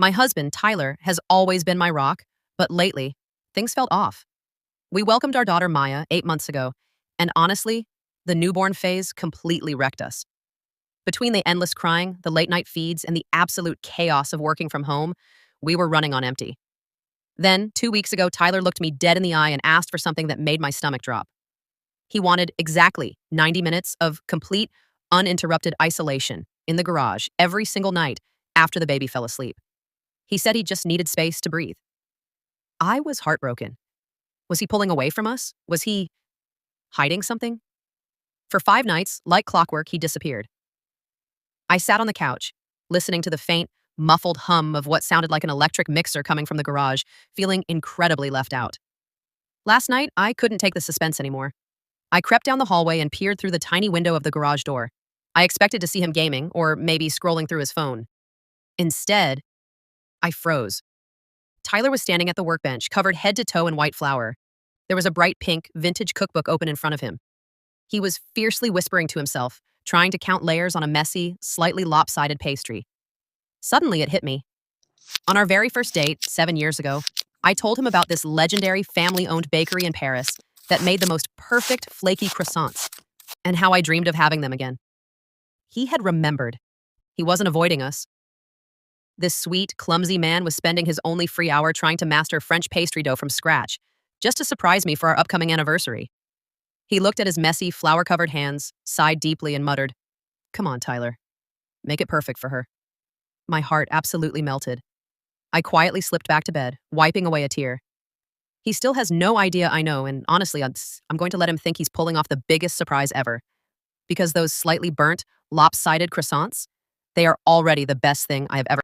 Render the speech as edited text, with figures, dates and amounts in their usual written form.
My husband, Tyler, has always been my rock, but lately, things felt off. We welcomed our daughter Maya 8 months ago, and honestly, the newborn phase completely wrecked us. Between the endless crying, the late night feeds, and the absolute chaos of working from home, we were running on empty. Then, 2 weeks ago, Tyler looked me dead in the eye and asked for something that made my stomach drop. He wanted exactly 90 minutes of complete, uninterrupted isolation in the garage every single night after the baby fell asleep. He said he just needed space to breathe. I was heartbroken. Was he pulling away from us? Was he hiding something? For 5 nights, like clockwork, he disappeared. I sat on the couch, listening to the faint, muffled hum of what sounded like an electric mixer coming from the garage, feeling incredibly left out. Last night, I couldn't take the suspense anymore. I crept down the hallway and peered through the tiny window of the garage door. I expected to see him gaming or maybe scrolling through his phone. Instead, I froze. Tyler was standing at the workbench, covered head to toe in white flour. There was a bright pink, vintage cookbook open in front of him. He was fiercely whispering to himself, trying to count layers on a messy, slightly lopsided pastry. Suddenly, it hit me. On our very first date, 7 years ago, I told him about this legendary family-owned bakery in Paris that made the most perfect flaky croissants, and how I dreamed of having them again. He had remembered. He wasn't avoiding us. This sweet, clumsy man was spending his only free hour trying to master French pastry dough from scratch, just to surprise me for our upcoming anniversary. He looked at his messy, flour-covered hands, sighed deeply, and muttered, "Come on, Tyler. Make it perfect for her." My heart absolutely melted. I quietly slipped back to bed, wiping away a tear. He still has no idea I know, and honestly, I'm going to let him think he's pulling off the biggest surprise ever. Because those slightly burnt, lopsided croissants, they are already the best thing I have ever